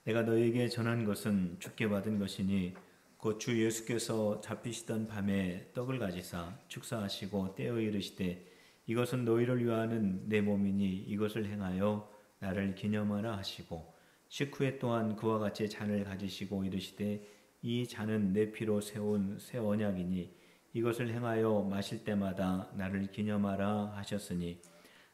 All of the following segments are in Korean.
내가 너에게 전한 것은 주께 받은 것이니 곧 주 예수께서 잡히시던 밤에 떡을 가지사 축사하시고 떼어 이르시되 이것은 너희를 위하는 내 몸이니 이것을 행하여 나를 기념하라 하시고 식후에 또한 그와 같이 잔을 가지시고 이르시되 이 잔은 내 피로 세운 새 언약이니 이것을 행하여 마실 때마다 나를 기념하라 하셨으니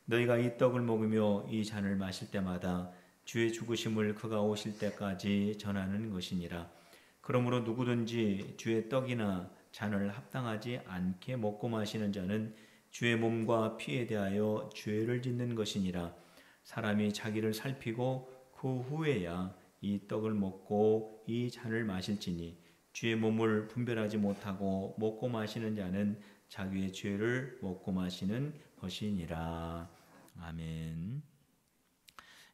너희가 이 떡을 먹으며 이 잔을 마실 때마다 주의 죽으심을 그가 오실 때까지 전하는 것이니라. 그러므로 누구든지 주의 떡이나 잔을 합당하지 않게 먹고 마시는 자는 주의 몸과 피에 대하여 죄를 짓는 것이니라. 사람이 자기를 살피고 그 후에야 이 떡을 먹고 이 잔을 마실지니 주의 몸을 분별하지 못하고 먹고 마시는 자는 자기의 죄를 먹고 마시는 것이니라. 아멘.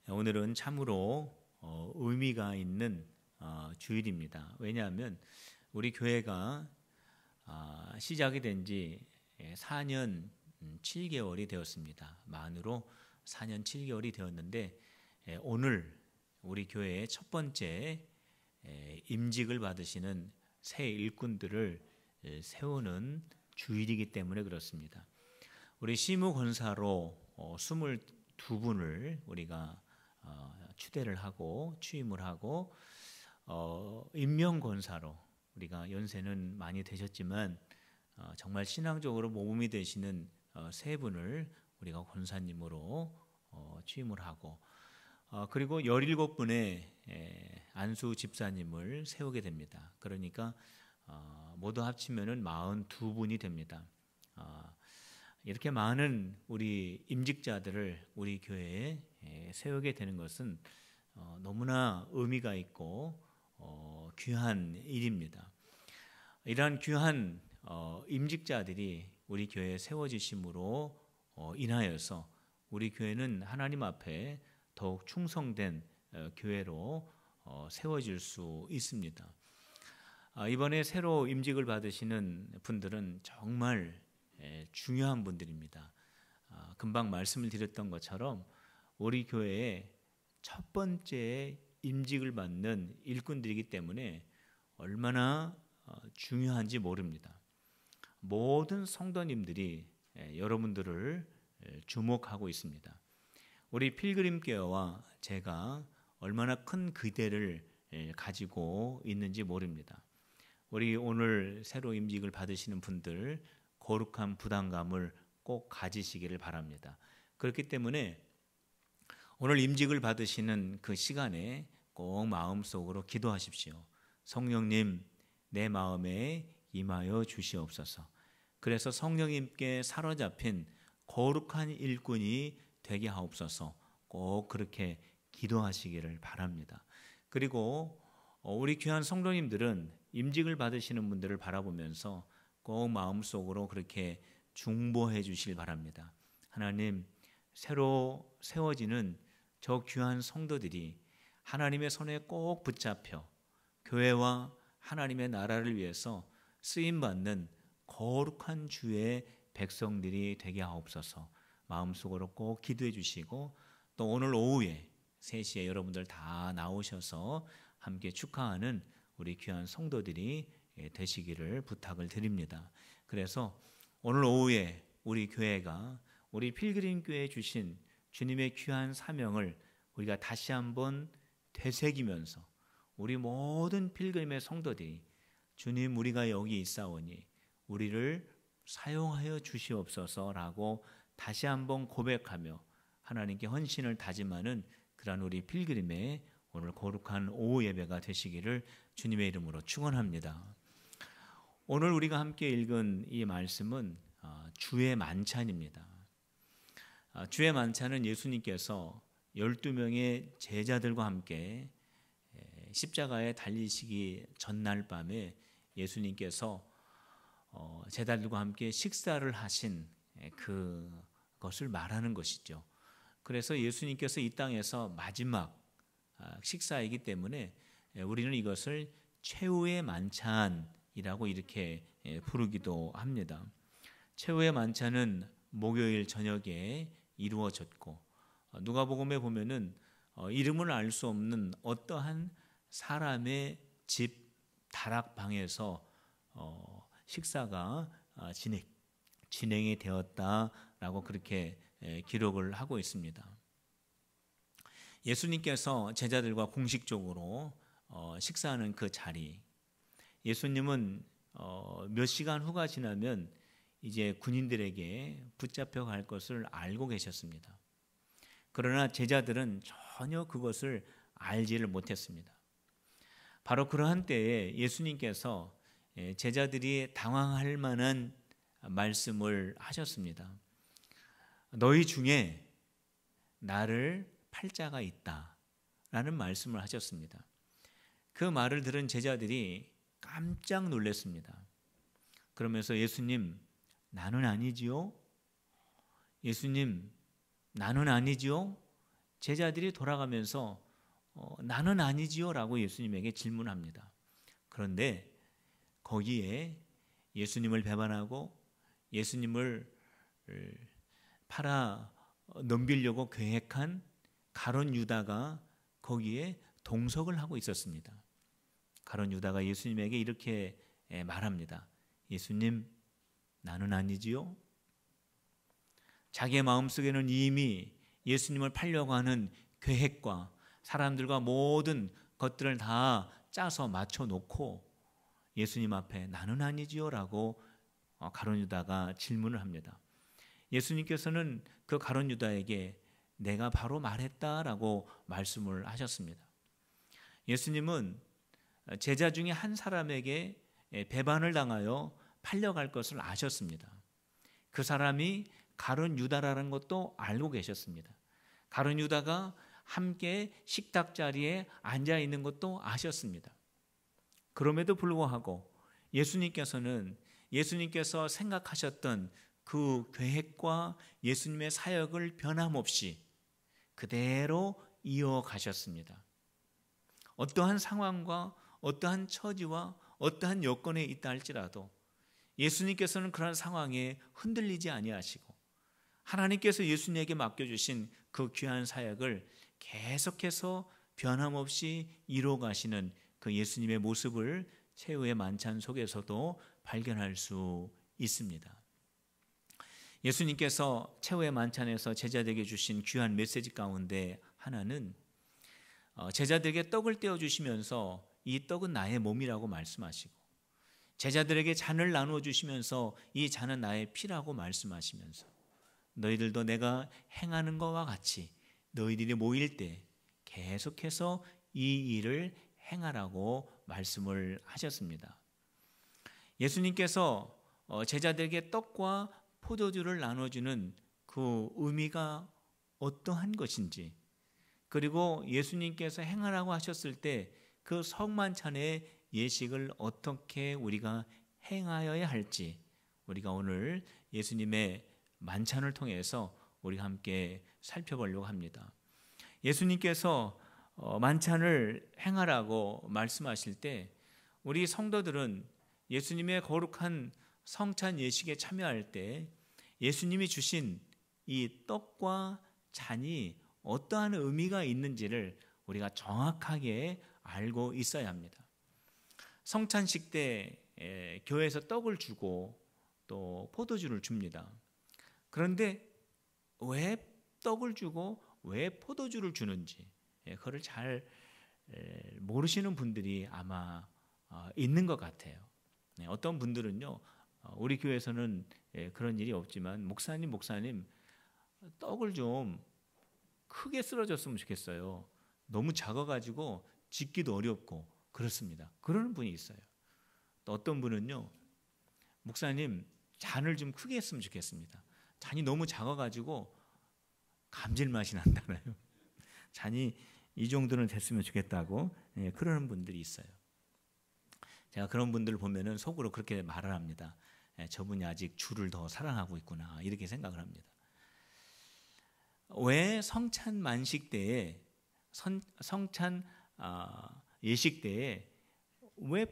오늘은 참으로 의미가 있는 주일입니다. 왜냐하면 우리 교회가 시작이 된 지 4년 7개월이 되었습니다. 만으로 4년 7개월이 되었는데 오늘 우리 교회의 첫 번째 임직을 받으시는 새 일꾼들을 세우는 주일이기 때문에 그렇습니다. 우리 시무 권사로 22분을 우리가 추대를 하고 취임을 하고 임명 권사로 우리가 연세는 많이 되셨지만 정말 신앙적으로 모범이 되시는 세 분을 우리가 권사님으로 취임을 하고 그리고 17분의 안수 집사님을 세우게 됩니다. 그러니까 모두 합치면은 42분이 됩니다. 이렇게 많은 우리 임직자들을 우리 교회에 세우게 되는 것은 너무나 의미가 있고 귀한 일입니다. 이러한 귀한 임직자들이 우리 교회에 세워지심으로 인하여서 우리 교회는 하나님 앞에 더욱 충성된 교회로 세워질 수 있습니다. 이번에 새로 임직을 받으시는 분들은 정말 중요한 분들입니다. 금방 말씀을 드렸던 것처럼 우리 교회의 첫 번째 임직을 받는 일꾼들이기 때문에 얼마나 중요한지 모릅니다. 모든 성도님들이 여러분들을 주목하고 있습니다. 우리 필그림교회와 제가 얼마나 큰 기대를 가지고 있는지 모릅니다. 우리 오늘 새로 임직을 받으시는 분들 거룩한 부담감을 꼭 가지시기를 바랍니다. 그렇기 때문에 오늘 임직을 받으시는 그 시간에 꼭 마음속으로 기도하십시오. 성령님, 내 마음에 임하여 주시옵소서. 그래서 성령님께 사로잡힌 거룩한 일꾼이 되게 하옵소서. 꼭 그렇게 기도하시기를 바랍니다. 그리고 우리 귀한 성도님들은 임직을 받으시는 분들을 바라보면서 꼭 마음속으로 그렇게 중보해 주시길 바랍니다. 하나님, 새로 세워지는 저 귀한 성도들이 하나님의 손에 꼭 붙잡혀 교회와 하나님의 나라를 위해서 쓰임받는 거룩한 주의 백성들이 되게 하옵소서. 마음속으로 꼭 기도해 주시고 또 오늘 오후에 3시에 여러분들 다 나오셔서 함께 축하하는 우리 귀한 성도들이 되시기를 부탁을 드립니다. 그래서 오늘 오후에 우리 교회가 우리 필그림 교회에 주신 주님의 귀한 사명을 우리가 다시 한번 되새기면서 우리 모든 필그림의 성도들이 주님, 우리가 여기 있사오니 우리를 사용하여 주시옵소서라고 다시 한번 고백하며 하나님께 헌신을 다짐하는 그런 우리 필그림의 오늘 거룩한 오후 예배가 되시기를 주님의 이름으로 축원합니다. 오늘 우리가 함께 읽은 이 말씀은 주의 만찬입니다. 주의 만찬은 예수님께서 12명의 제자들과 함께 십자가에 달리시기 전날 밤에 예수님께서 제자들과 함께 식사를 하신 그것을 말하는 것이죠. 그래서 예수님께서 이 땅에서 마지막 식사이기 때문에 우리는 이것을 최후의 만찬이라고 이렇게 부르기도 합니다. 최후의 만찬은 목요일 저녁에 이루어졌고 누가복음에 보면은 이름을 알 수 없는 어떠한 사람의 집 다락방에서 식사가 진행이 되었다라고 그렇게 기록을 하고 있습니다. 예수님께서 제자들과 공식적으로 식사하는 그 자리, 예수님은 몇 시간 후가 지나면 이제 군인들에게 붙잡혀 갈 것을 알고 계셨습니다. 그러나 제자들은 전혀 그것을 알지를 못했습니다. 바로 그러한 때에 예수님께서 제자들이 당황할 만한 말씀을 하셨습니다. 너희 중에 나를 팔 자가 있다 라는 말씀을 하셨습니다. 그 말을 들은 제자들이 깜짝 놀랐습니다. 그러면서 예수님, 나는 아니지요? 예수님, 나는 아니지요? 제자들이 돌아가면서 나는 아니지요? 라고 예수님에게 질문합니다. 그런데 거기에 예수님을 배반하고 예수님을 팔아 넘기려고 계획한 가룟 유다가 거기에 동석을 하고 있었습니다. 가룟 유다가 예수님에게 이렇게 말합니다. 예수님, 나는 아니지요? 자기의 마음속에는 이미 예수님을 팔려고 하는 계획과 사람들과 모든 것들을 다 짜서 맞춰놓고 예수님 앞에 나는 아니지요? 라고 가룟 유다가 질문을 합니다. 예수님께서는 그 가룟 유다에게 내가 바로 말했다라고 말씀을 하셨습니다. 예수님은 제자 중에 한 사람에게 배반을 당하여 팔려갈 것을 아셨습니다. 그 사람이 가룟 유다라는 것도 알고 계셨습니다. 가룟 유다가 함께 식탁 자리에 앉아 있는 것도 아셨습니다. 그럼에도 불구하고 예수님께서 생각하셨던 그 계획과 예수님의 사역을 변함없이 그대로 이어가셨습니다. 어떠한 상황과 어떠한 처지와 어떠한 여건에 있다 할지라도 예수님께서는 그런 상황에 흔들리지 아니하시고 하나님께서 예수님에게 맡겨주신 그 귀한 사역을 계속해서 변함없이 이루어가시는 그 예수님의 모습을 최후의 만찬 속에서도 발견할 수 있습니다. 예수님께서 최후의 만찬에서 제자들에게 주신 귀한 메시지 가운데 하나는 제자들에게 떡을 떼어주시면서 이 떡은 나의 몸이라고 말씀하시고 제자들에게 잔을 나누어 주시면서 이 잔은 나의 피라고 말씀하시면서 너희들도 내가 행하는 것과 같이 너희들이 모일 때 계속해서 이 일을 행하라고 말씀을 하셨습니다. 예수님께서 제자들에게 떡과 포도주를 나눠주는 그 의미가 어떠한 것인지, 그리고 예수님께서 행하라고 하셨을 때 그 성만찬의 예식을 어떻게 우리가 행하여야 할지 우리가 오늘 예수님의 만찬을 통해서 우리가 함께 살펴보려고 합니다. 예수님께서 만찬을 행하라고 말씀하실 때 우리 성도들은 예수님의 거룩한 성찬 예식에 참여할 때 예수님이 주신 이 떡과 잔이 어떠한 의미가 있는지를 우리가 정확하게 알고 있어야 합니다. 성찬식 때 교회에서 떡을 주고 또 포도주를 줍니다. 그런데 왜 떡을 주고 왜 포도주를 주는지 그걸 잘 모르시는 분들이 아마 있는 것 같아요. 어떤 분들은요, 우리 교회에서는 그런 일이 없지만 목사님 떡을 좀 크게 썰어줬으면 좋겠어요. 너무 작아가지고 짓기도 어렵고 그렇습니다. 그러는 분이 있어요. 또 어떤 분은요, 목사님 잔을 좀 크게 했으면 좋겠습니다. 잔이 너무 작아가지고 감질맛이 난다나요. 잔이 이 정도는 됐으면 좋겠다고 그러는 분들이 있어요. 제가 그런 분들을 보면은 속으로 그렇게 말을 합니다. 저분이 아직 주를 더 사랑하고 있구나 이렇게 생각을 합니다. 왜 성찬 만식 때에 성찬 예식 때에 왜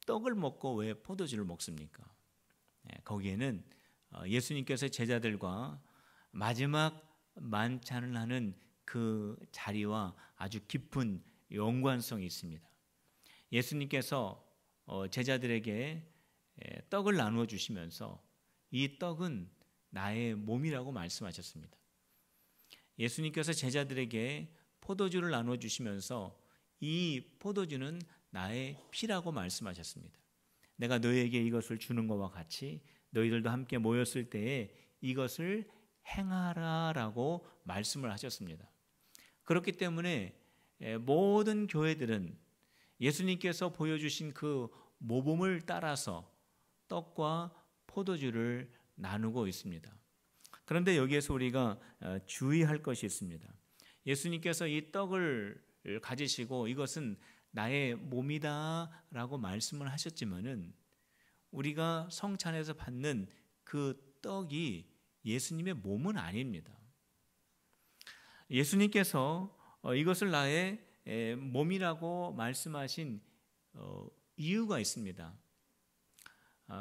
떡을 먹고 왜 포도주를 먹습니까? 거기에는 예수님께서 제자들과 마지막 만찬을 하는 그 자리와 아주 깊은 연관성이 있습니다. 예수님께서 제자들에게 떡을 나누어 주시면서 이 떡은 나의 몸이라고 말씀하셨습니다. 예수님께서 제자들에게 포도주를 나누어 주시면서 이 포도주는 나의 피라고 말씀하셨습니다. 내가 너희에게 이것을 주는 것과 같이 너희들도 함께 모였을 때에 이것을 행하라라고 말씀을 하셨습니다. 그렇기 때문에 모든 교회들은 예수님께서 보여주신 그 모범을 따라서 떡과 포도주를 나누고 있습니다. 그런데 여기에서 우리가 주의할 것이 있습니다. 예수님께서 이 떡을 가지시고 이것은 나의 몸이다 라고 말씀을 하셨지만은 우리가 성찬에서 받는 그 떡이 예수님의 몸은 아닙니다. 예수님께서 이것을 나의 몸이라고 말씀하신 이유가 있습니다.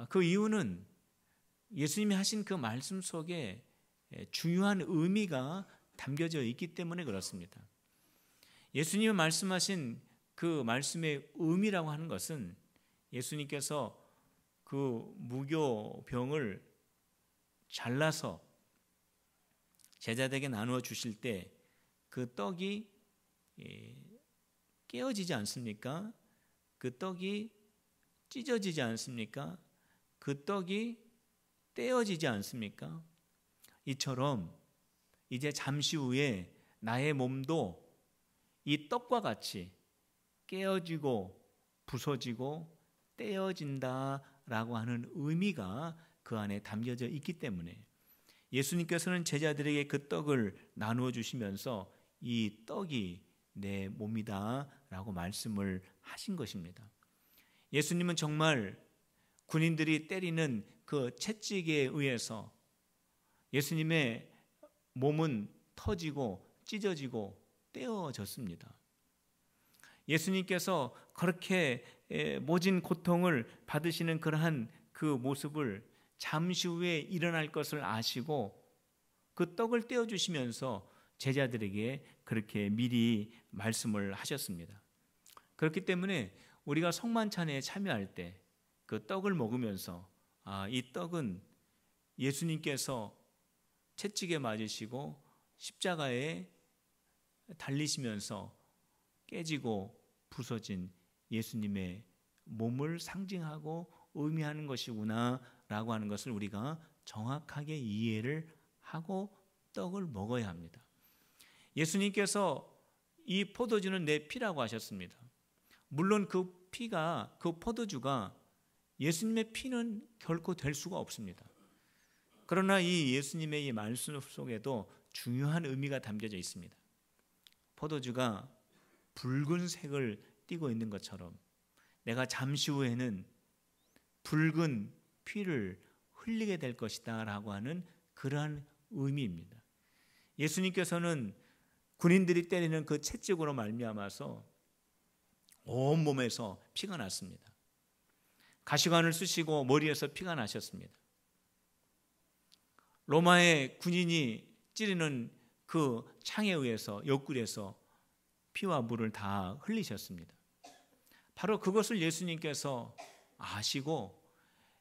그 이유는 예수님이 하신 그 말씀 속에 중요한 의미가 담겨져 있기 때문에 그렇습니다. 예수님이 말씀하신 그 말씀의 의미라고 하는 것은 예수님께서 그 무교병을 잘라서 제자들에게 나누어 주실 때 그 떡이 깨어지지 않습니까? 그 떡이 찢어지지 않습니까? 그 떡이 떼어지지 않습니까? 이처럼 이제 잠시 후에 나의 몸도 이 떡과 같이 깨어지고 부서지고 떼어진다라고 하는 의미가 그 안에 담겨져 있기 때문에 예수님께서는 제자들에게 그 떡을 나누어 주시면서 이 떡이 내 몸이다라고 말씀을 하신 것입니다. 예수님은 정말 군인들이 때리는 그 채찍에 의해서 예수님의 몸은 터지고 찢어지고 떼어졌습니다. 예수님께서 그렇게 모진 고통을 받으시는 그러한 그 모습을 잠시 후에 일어날 것을 아시고 그 떡을 떼어주시면서 제자들에게 그렇게 미리 말씀을 하셨습니다. 그렇기 때문에 우리가 성만찬에 참여할 때 그 떡을 먹으면서 이 떡은 예수님께서 채찍에 맞으시고 십자가에 달리시면서 깨지고 부서진 예수님의 몸을 상징하고 의미하는 것이구나 라고 하는 것을 우리가 정확하게 이해를 하고 떡을 먹어야 합니다. 예수님께서 이 포도주는 내 피라고 하셨습니다. 물론 그 피가, 그 포도주가 예수님의 피는 결코 될 수가 없습니다. 그러나 이 예수님의 이 말씀 속에도 중요한 의미가 담겨져 있습니다. 포도주가 붉은색을 띠고 있는 것처럼 내가 잠시 후에는 붉은 피를 흘리게 될 것이다 라고 하는 그러한 의미입니다. 예수님께서는 군인들이 때리는 그 채찍으로 말미암아서 온몸에서 피가 났습니다. 가시관을 쓰시고 머리에서 피가 나셨습니다. 로마의 군인이 찌르는 그 창에 의해서 옆구리에서 피와 물을 다 흘리셨습니다. 바로 그것을 예수님께서 아시고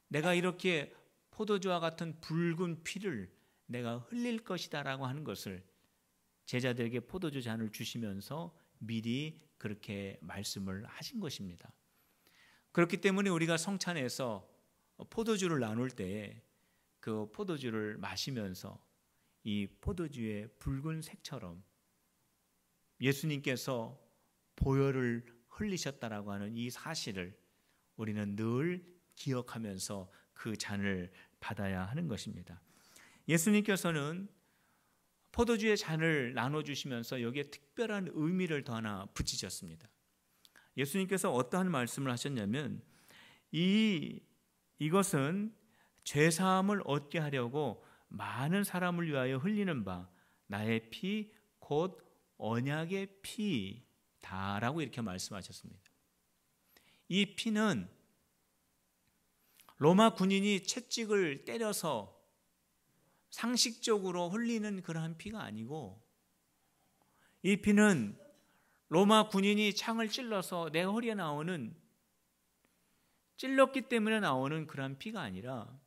내가 이렇게 포도주와 같은 붉은 피를 내가 흘릴 것이다 라고 하는 것을 제자들에게 포도주 잔을 주시면서 미리 그렇게 말씀을 하신 것입니다. 그렇기 때문에 우리가 성찬에서 포도주를 나눌 때 그 포도주를 마시면서 이 포도주의 붉은색처럼 예수님께서 보혈을 흘리셨다라고 하는 이 사실을 우리는 늘 기억하면서 그 잔을 받아야 하는 것입니다. 예수님께서는 포도주의 잔을 나눠주시면서 여기에 특별한 의미를 더 하나 붙이셨습니다. 예수님께서 어떠한 말씀을 하셨냐면 이것은 죄사함을 얻게 하려고 많은 사람을 위하여 흘리는 바 나의 피 곧 언약의 피다라고 이렇게 말씀하셨습니다. 이 피는 로마 군인이 채찍을 때려서 상식적으로 흘리는 그러한 피가 아니고 이 피는 로마 군인이 창을 찔러서 내 허리에 나오는, 찔렀기 때문에 나오는 그런 피가 아니라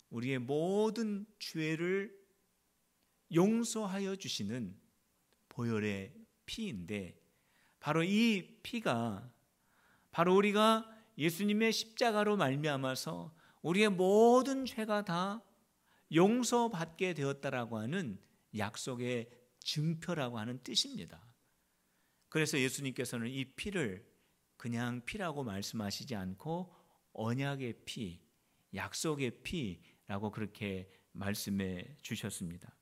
우리의 모든 죄를 용서하여 주시는 보혈의 피인데, 바로 이 피가 바로 우리가 예수님의 십자가로 말미암아서 우리의 모든 죄가 다 용서받게 되었다라고 하는 약속의 증표라고 하는 뜻입니다. 그래서 예수님께서는 이 피를 그냥 피라고 말씀하시지 않고 언약의 피, 약속의 피라고 그렇게 말씀해 주셨습니다.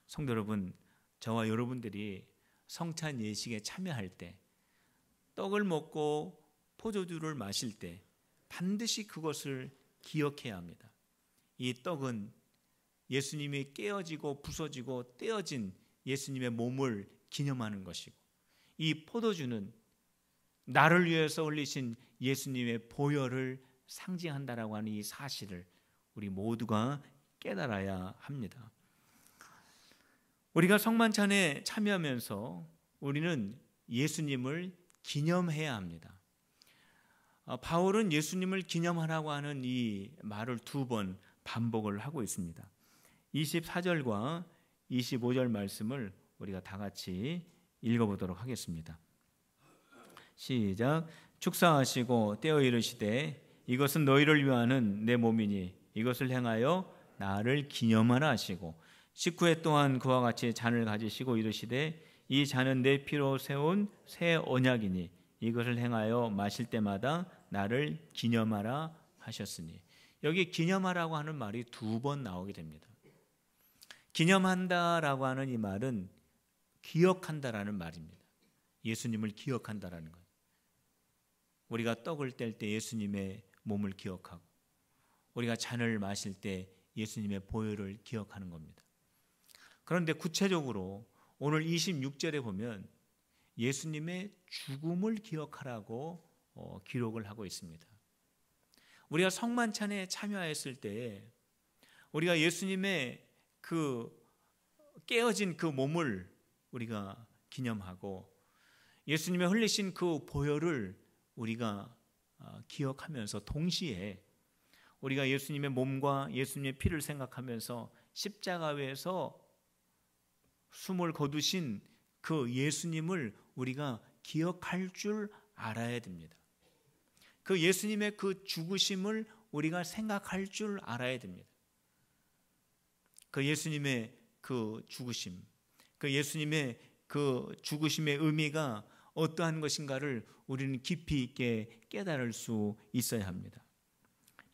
성도 여러분, 저와 여러분들이 성찬 예식에 참여할 때, 떡을 먹고 포도주를 마실 때 반드시 그것을 기억해야 합니다. 이 떡은 예수님이 깨어지고 부서지고 떼어진 예수님의 몸을 기념하는 것이고, 이 포도주는 나를 위해서 흘리신 예수님의 보혈을 상징한다라고 하는 이 사실을 우리 모두가 깨달아야 합니다. 우리가 성만찬에 참여하면서 우리는 예수님을 기념해야 합니다. 바울은 예수님을 기념하라고 하는 이 말을 2번 반복을 하고 있습니다. 24절과 25절 말씀을 우리가 다 같이 읽어보도록 하겠습니다. 시작. 축사하시고 떼어 이르시되 이것은 너희를 위하는 내 몸이니 이것을 행하여 나를 기념하라 하시고, 식후에 또한 그와 같이 잔을 가지시고 이르시되 이 잔은 내 피로 세운 새 언약이니 이것을 행하여 마실 때마다 나를 기념하라 하셨으니. 여기 기념하라고 하는 말이 2번 나오게 됩니다. 기념한다라고 하는 이 말은 기억한다라는 말입니다. 예수님을 기억한다라는 것. 우리가 떡을 뗄 때 예수님의 몸을 기억하고, 우리가 잔을 마실 때 예수님의 보혈을 기억하는 겁니다. 그런데 구체적으로 오늘 26절에 보면 예수님의 죽음을 기억하라고 기록을 하고 있습니다. 우리가 성만찬에 참여했을 때 우리가 예수님의 그 깨어진 그 몸을 우리가 기념하고, 예수님의 흘리신 그 보혈을 우리가 기억하면서 동시에 우리가 예수님의 몸과 예수님의 피를 생각하면서 십자가 위에서 숨을 거두신 그 예수님을 우리가 기억할 줄 알아야 됩니다. 그 예수님의 그 죽으심을 우리가 생각할 줄 알아야 됩니다. 그 예수님의 그 죽으심, 그 예수님의 그 죽으심의 의미가 어떠한 것인가를 우리는 깊이 있게 깨달을 수 있어야 합니다.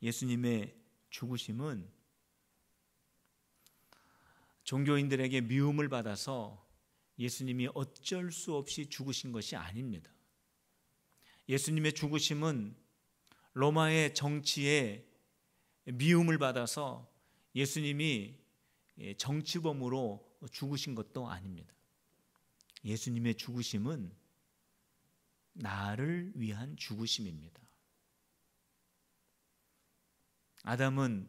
예수님의 죽으심은 종교인들에게 미움을 받아서 예수님이 어쩔 수 없이 죽으신 것이 아닙니다. 예수님의 죽으심은 로마의 정치에 미움을 받아서 예수님이 정치범으로 죽으신 것도 아닙니다. 예수님의 죽으심은 나를 위한 죽으심입니다. 아담은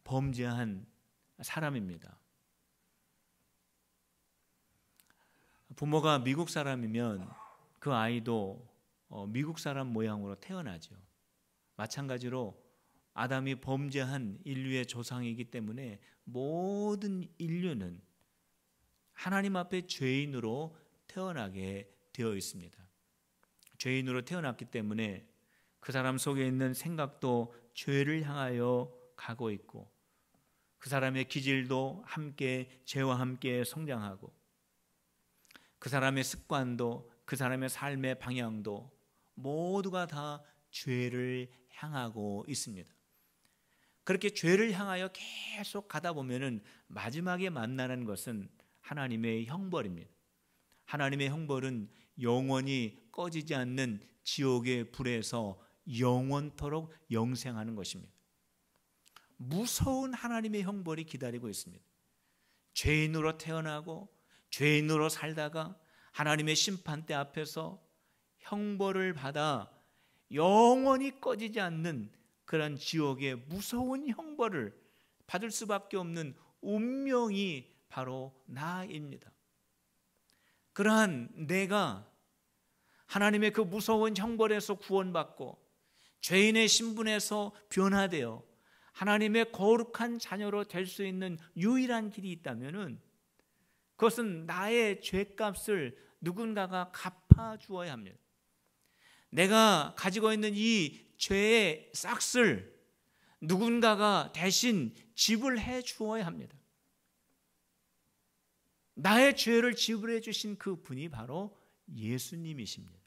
범죄한 사람입니다. 부모가 미국 사람이면 그 아이도 미국 사람 모양으로 태어나죠. 마찬가지로 아담이 범죄한 인류의 조상이기 때문에 모든 인류는 하나님 앞에 죄인으로 태어나게 되어 있습니다. 죄인으로 태어났기 때문에 그 사람 속에 있는 생각도 죄를 향하여 가고 있고, 그 사람의 기질도 함께 죄와 함께 성장하고, 그 사람의 습관도, 그 사람의 삶의 방향도 모두가 다 죄를 향하고 있습니다. 그렇게 죄를 향하여 계속 가다 보면은 마지막에 만나는 것은 하나님의 형벌입니다. 하나님의 형벌은 영원히 꺼지지 않는 지옥의 불에서 영원토록 영생하는 것입니다. 무서운 하나님의 형벌이 기다리고 있습니다. 죄인으로 태어나고 죄인으로 살다가 하나님의 심판대 앞에서 형벌을 받아 영원히 꺼지지 않는 그런 지옥의 무서운 형벌을 받을 수밖에 없는 운명이 바로 나입니다. 그러한 내가 하나님의 그 무서운 형벌에서 구원받고 죄인의 신분에서 변화되어 하나님의 거룩한 자녀로 될 수 있는 유일한 길이 있다면은 그것은 나의 죄값을 누군가가 갚아주어야 합니다. 내가 가지고 있는 이 죄의 싹을 누군가가 대신 지불해 주어야 합니다. 나의 죄를 지불해 주신 그 분이 바로 예수님이십니다.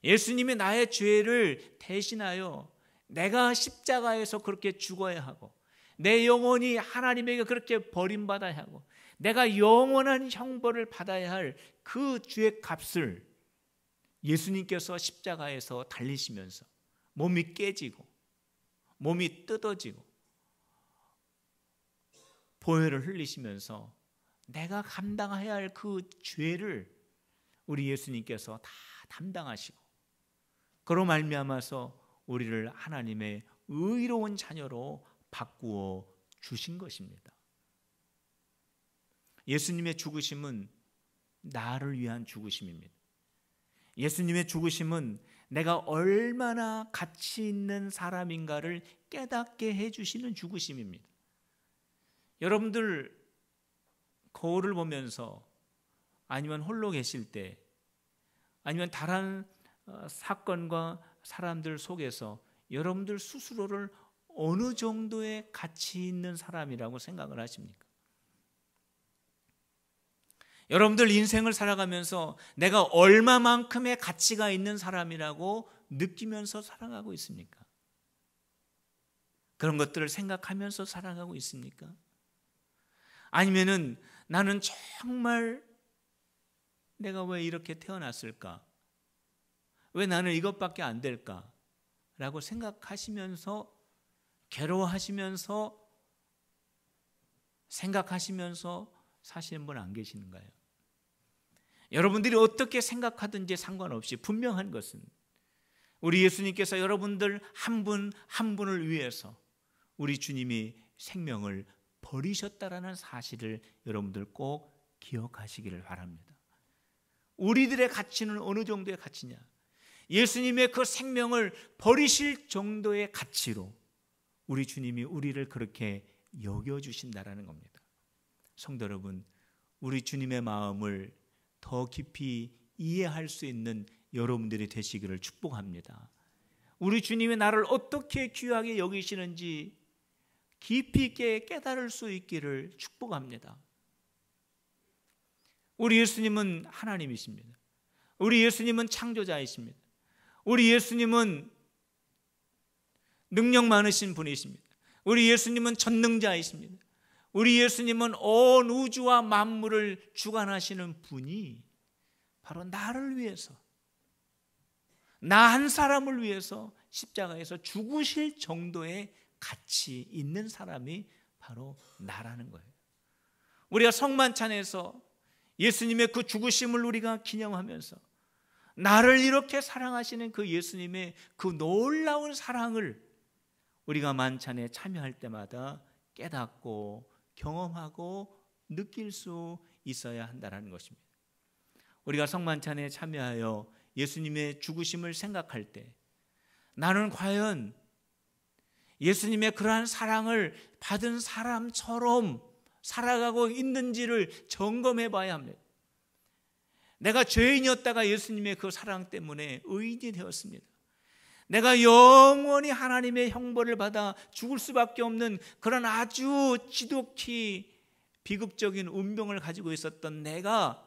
예수님이 나의 죄를 대신하여 내가 십자가에서 그렇게 죽어야 하고 내 영혼이 하나님에게 그렇게 버림받아야 하고 내가 영원한 형벌을 받아야 할 그 죄의 값을 예수님께서 십자가에서 달리시면서 몸이 깨지고 몸이 뜯어지고 보혈을 흘리시면서 내가 감당해야 할 그 죄를 우리 예수님께서 다 담당하시고 그로 말미암아서 우리를 하나님의 의로운 자녀로 바꾸어 주신 것입니다. 예수님의 죽으심은 나를 위한 죽으심입니다. 예수님의 죽으심은 내가 얼마나 가치 있는 사람인가를 깨닫게 해주시는 죽으심입니다. 여러분들 거울을 보면서 아니면 홀로 계실 때 아니면 다른 사건과 사람들 속에서 여러분들 스스로를 어느 정도의 가치 있는 사람이라고 생각을 하십니까? 여러분들 인생을 살아가면서 내가 얼마만큼의 가치가 있는 사람이라고 느끼면서 살아가고 있습니까? 그런 것들을 생각하면서 살아가고 있습니까? 아니면은 나는 정말 내가 왜 이렇게 태어났을까? 왜 나는 이것밖에 안 될까? 라고 생각하시면서 괴로워하시면서 생각하시면서 사시는 분 안 계시는가요? 여러분들이 어떻게 생각하든지 상관없이 분명한 것은 우리 예수님께서 여러분들 한 분 한 분을 위해서 우리 주님이 생명을 버리셨다라는 사실을 여러분들 꼭 기억하시기를 바랍니다. 우리들의 가치는 어느 정도의 가치냐? 예수님의 그 생명을 버리실 정도의 가치로 우리 주님이 우리를 그렇게 여겨주신다라는 겁니다. 성도 여러분, 우리 주님의 마음을 더 깊이 이해할 수 있는 여러분들이 되시기를 축복합니다. 우리 주님이 나를 어떻게 귀하게 여기시는지 깊이 있게 깨달을 수 있기를 축복합니다. 우리 예수님은 하나님이십니다. 우리 예수님은 창조자이십니다. 우리 예수님은 능력 많으신 분이십니다. 우리 예수님은 전능자이십니다. 우리 예수님은 온 우주와 만물을 주관하시는 분이 바로 나를 위해서, 나 한 사람을 위해서 십자가에서 죽으실 정도의 가치 있는 사람이 바로 나라는 거예요. 우리가 성만찬에서 예수님의 그 죽으심을 우리가 기념하면서 나를 이렇게 사랑하시는 그 예수님의 그 놀라운 사랑을 우리가 만찬에 참여할 때마다 깨닫고 경험하고 느낄 수 있어야 한다는 것입니다. 우리가 성만찬에 참여하여 예수님의 죽으심을 생각할 때 나는 과연 예수님의 그러한 사랑을 받은 사람처럼 살아가고 있는지를 점검해 봐야 합니다. 내가 죄인이었다가 예수님의 그 사랑 때문에 의인이 되었습니다. 내가 영원히 하나님의 형벌을 받아 죽을 수밖에 없는 그런 아주 지독히 비극적인 운명을 가지고 있었던 내가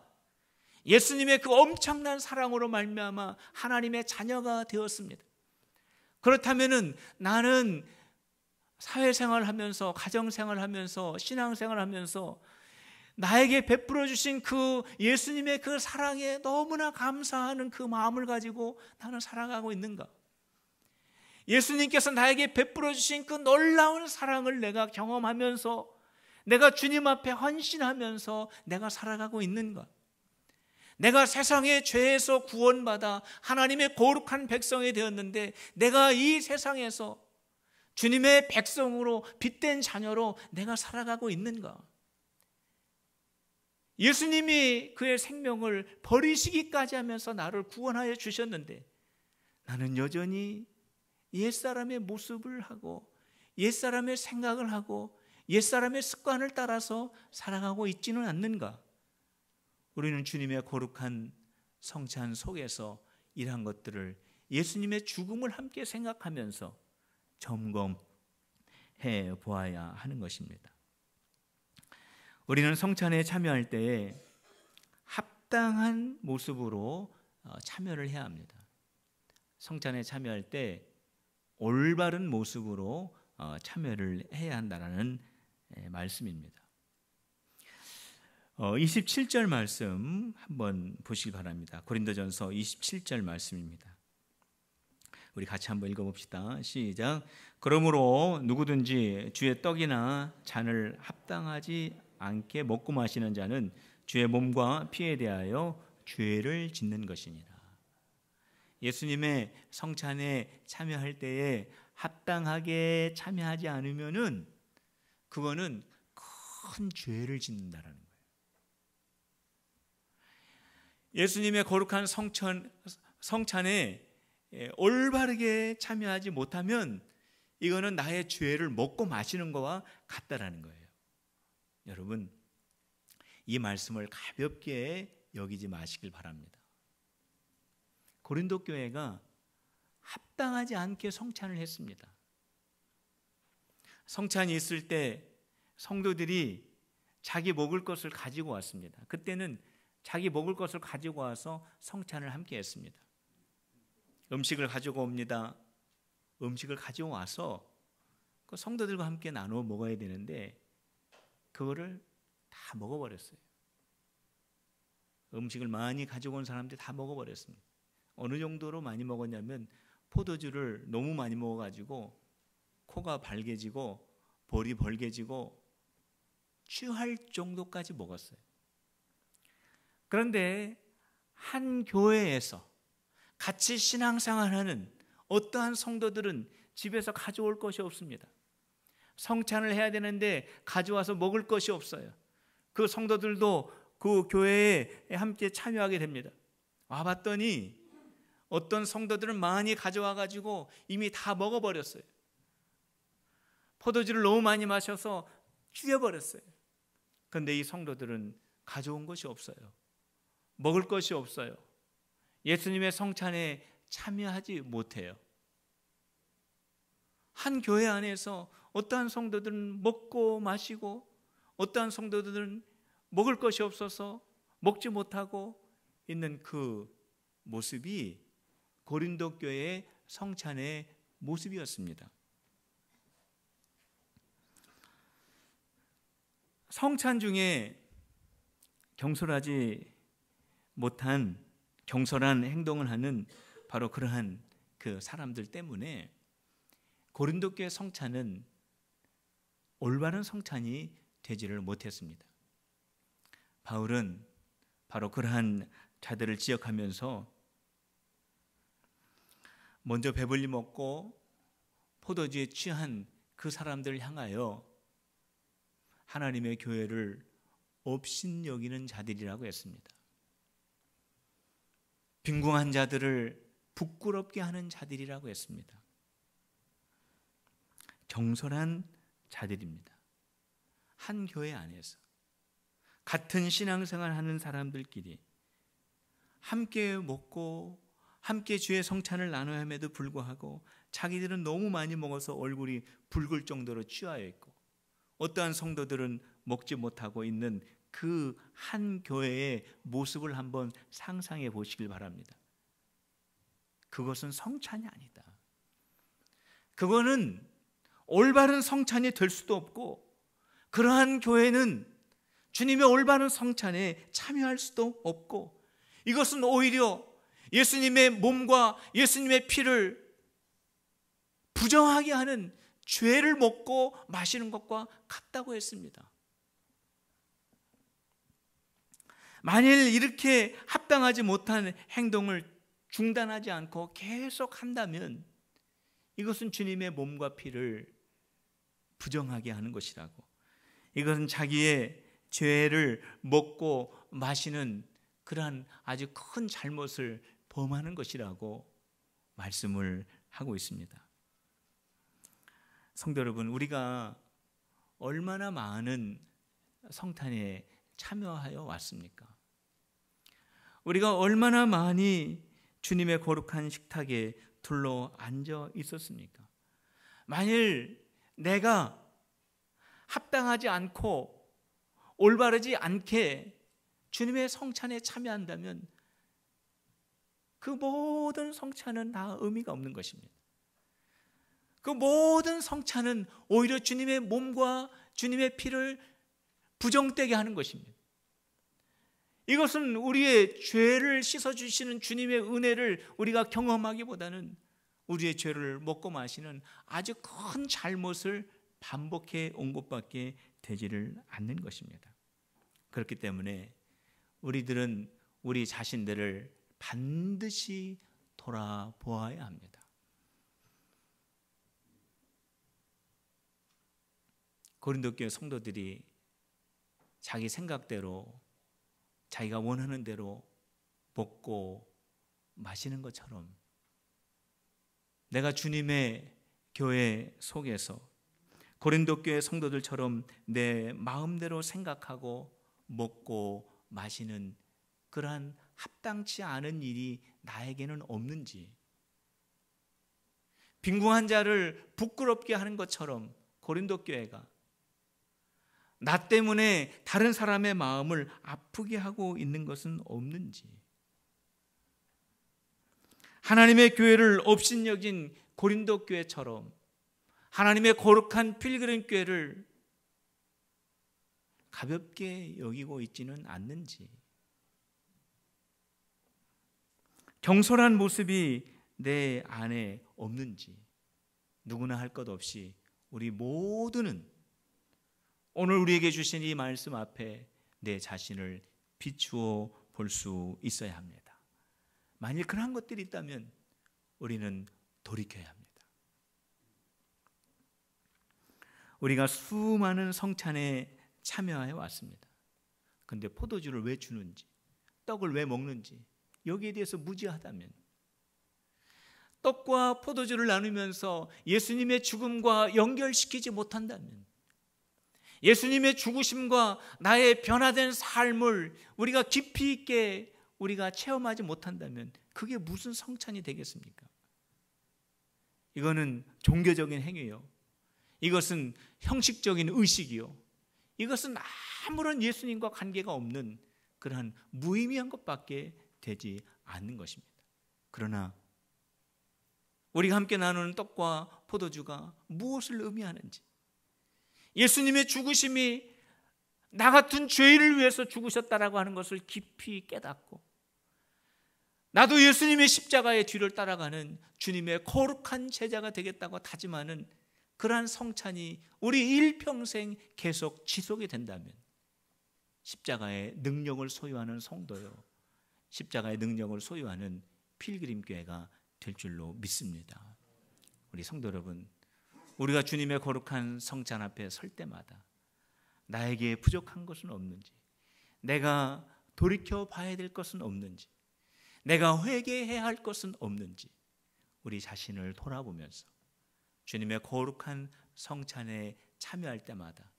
예수님의 그 엄청난 사랑으로 말미암아 하나님의 자녀가 되었습니다. 그렇다면은 나는 사회생활하면서 가정생활하면서 신앙생활하면서 나에게 베풀어 주신 그 예수님의 그 사랑에 너무나 감사하는 그 마음을 가지고 나는 살아가고 있는가? 예수님께서 나에게 베풀어 주신 그 놀라운 사랑을 내가 경험하면서 내가 주님 앞에 헌신하면서 내가 살아가고 있는가? 내가 세상의 죄에서 구원받아 하나님의 거룩한 백성이 되었는데 내가 이 세상에서 주님의 백성으로 빚된 자녀로 내가 살아가고 있는가? 예수님이 그의 생명을 버리시기까지 하면서 나를 구원하여 주셨는데 나는 여전히 옛사람의 모습을 하고 옛사람의 생각을 하고 옛사람의 습관을 따라서 살아가고 있지는 않는가? 우리는 주님의 거룩한 성찬 속에서 이러한 것들을 예수님의 죽음을 함께 생각하면서 점검해 보아야 하는 것입니다. 우리는 성찬에 참여할 때에 합당한 모습으로 참여를 해야 합니다. 성찬에 참여할 때 올바른 모습으로 참여를 해야 한다는 말씀입니다. 27절 말씀 한번 보시기 바랍니다. 고린도전서 27절 말씀입니다. 우리 같이 한번 읽어봅시다. 시작. 그러므로 누구든지 주의 떡이나 잔을 합당하지 않게 먹고 마시는 자는 주의 몸과 피에 대하여 죄를 짓는 것이니라. 예수님의 성찬에 참여할 때에 합당하게 참여하지 않으면은 그거는 큰 죄를 짓는다라는 거예요. 예수님의 거룩한 성찬에 올바르게 참여하지 못하면 이거는 나의 죄를 먹고 마시는 거와 같다라는 거예요. 여러분, 이 말씀을 가볍게 여기지 마시길 바랍니다. 고린도 교회가 합당하지 않게 성찬을 했습니다. 성찬이 있을 때 성도들이 자기 먹을 것을 가지고 왔습니다. 그때는 자기 먹을 것을 가지고 와서 성찬을 함께 했습니다. 음식을 가지고 옵니다. 음식을 가지고 와서 그 성도들과 함께 나누어 먹어야 되는데 그거를 다 먹어버렸어요. 음식을 많이 가지고 온 사람들이 다 먹어버렸습니다. 어느 정도로 많이 먹었냐면 포도주를 너무 많이 먹어가지고 코가 발개지고 볼이 벌개지고 취할 정도까지 먹었어요. 그런데 한 교회에서 같이 신앙생활하는 어떠한 성도들은 집에서 가져올 것이 없습니다. 성찬을 해야 되는데 가져와서 먹을 것이 없어요. 그 성도들도 그 교회에 함께 참여하게 됩니다. 와봤더니 어떤 성도들은 많이 가져와가지고 이미 다 먹어버렸어요. 포도주를 너무 많이 마셔서 죽여버렸어요. 그런데 이 성도들은 가져온 것이 없어요. 먹을 것이 없어요. 예수님의 성찬에 참여하지 못해요. 한 교회 안에서 어떠한 성도들은 먹고 마시고 어떠한 성도들은 먹을 것이 없어서 먹지 못하고 있는 그 모습이 고린도 교회의 성찬의 모습이었습니다. 성찬 중에 경솔하지 못한 경솔한 행동을 하는 바로 그러한 그 사람들 때문에 고린도 교회 성찬은 올바른 성찬이 되지를 못했습니다. 바울은 바로 그러한 자들을 지적하면서 먼저 배불리 먹고 포도주에 취한 그 사람들을 향하여 하나님의 교회를 업신여기는 자들이라고 했습니다. 빈궁한 자들을 부끄럽게 하는 자들이라고 했습니다. 경솔한 자들입니다. 한 교회 안에서 같은 신앙생활 하는 사람들끼리 함께 먹고 함께 주의 성찬을 나눠야 함에도 불구하고 자기들은 너무 많이 먹어서 얼굴이 붉을 정도로 취하여 있고 어떠한 성도들은 먹지 못하고 있는 그 한 교회의 모습을 한번 상상해 보시길 바랍니다. 그것은 성찬이 아니다. 그거는 올바른 성찬이 될 수도 없고 그러한 교회는 주님의 올바른 성찬에 참여할 수도 없고 이것은 오히려 예수님의 몸과 예수님의 피를 부정하게 하는 죄를 먹고 마시는 것과 같다고 했습니다. 만일 이렇게 합당하지 못한 행동을 중단하지 않고 계속 한다면 이것은 주님의 몸과 피를 부정하게 하는 것이라고, 이것은 자기의 죄를 먹고 마시는 그러한 아주 큰 잘못을 범하는 것이라고 말씀을 하고 있습니다. 성도 여러분, 우리가 얼마나 많은 성탄에 참여하여 왔습니까? 우리가 얼마나 많이 주님의 거룩한 식탁에 둘러 앉아 있었습니까? 만일 내가 합당하지 않고 올바르지 않게 주님의 성찬에 참여한다면 그 모든 성찬은 다 의미가 없는 것입니다. 그 모든 성찬은 오히려 주님의 몸과 주님의 피를 부정되게 하는 것입니다. 이것은 우리의 죄를 씻어주시는 주님의 은혜를 우리가 경험하기보다는 우리의 죄를 먹고 마시는 아주 큰 잘못을 반복해 온 것밖에 되지를 않는 것입니다. 그렇기 때문에 우리들은 우리 자신들을 반드시 돌아보아야 합니다. 고린도 교회 성도들이 자기 생각대로 자기가 원하는 대로 먹고 마시는 것처럼 내가 주님의 교회 속에서 고린도 교회 성도들처럼 내 마음대로 생각하고 먹고 마시는 그러한 합당치 않은 일이 나에게는 없는지, 빈궁한 자를 부끄럽게 하는 것처럼 고린도 교회가 나 때문에 다른 사람의 마음을 아프게 하고 있는 것은 없는지, 하나님의 교회를 업신여긴 고린도 교회처럼 하나님의 거룩한 필그림 교회를 가볍게 여기고 있지는 않는지, 경솔한 모습이 내 안에 없는지, 누구나 할 것 없이 우리 모두는 오늘 우리에게 주신 이 말씀 앞에 내 자신을 비추어 볼 수 있어야 합니다. 만일 그런 것들이 있다면 우리는 돌이켜야 합니다. 우리가 수많은 성찬에 참여해 왔습니다. 그런데 포도주를 왜 주는지, 떡을 왜 먹는지 여기에 대해서 무지하다면, 떡과 포도주를 나누면서 예수님의 죽음과 연결시키지 못한다면, 예수님의 죽으심과 나의 변화된 삶을 우리가 깊이 있게 우리가 체험하지 못한다면 그게 무슨 성찬이 되겠습니까? 이거는 종교적인 행위요, 이것은 형식적인 의식이요, 이것은 아무런 예수님과 관계가 없는 그러한 무의미한 것밖에 되지 않는 것입니다. 그러나 우리가 함께 나누는 떡과 포도주가 무엇을 의미하는지, 예수님의 죽으심이 나 같은 죄인을 위해서 죽으셨다라고 하는 것을 깊이 깨닫고 나도 예수님의 십자가의 뒤를 따라가는 주님의 거룩한 제자가 되겠다고 다짐하는 그러한 성찬이 우리 일평생 계속 지속이 된다면 십자가의 능력을 소유하는 성도요, 십자가의 능력을 소유하는 필그림 교회가 될 줄로 믿습니다. 우리 성도 여러분, 우리가 주님의 거룩한 성찬 앞에 설 때마다 나에게 부족한 것은 없는지, 내가 돌이켜 봐야 될 것은 없는지, 내가 회개해야 할 것은 없는지 우리 자신을 돌아보면서 주님의 거룩한 성찬에 참여할 때마다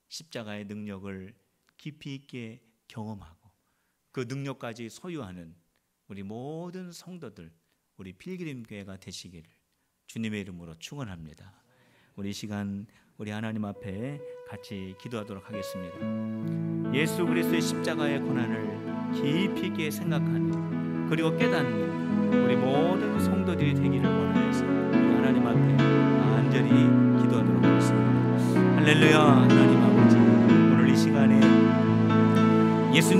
십자가의 능력을 깊이 있게 경험하고 그 능력까지 소유하는 우리 모든 성도들, 우리 필그림 교회가 되시기를 주님의 이름으로 축원합니다. 우리 시간 우리 하나님 앞에 같이 기도하도록 하겠습니다. 예수 그리스도의 십자가의 고난을 깊이 있게 생각하는, 그리고 깨닫는 우리 모든 성도들이 되기를 원하여서 우리 하나님 앞에 간절히 기도하도록 하겠습니다. 할렐루야. 하나님 아버지, 오늘 이 시간에 예수님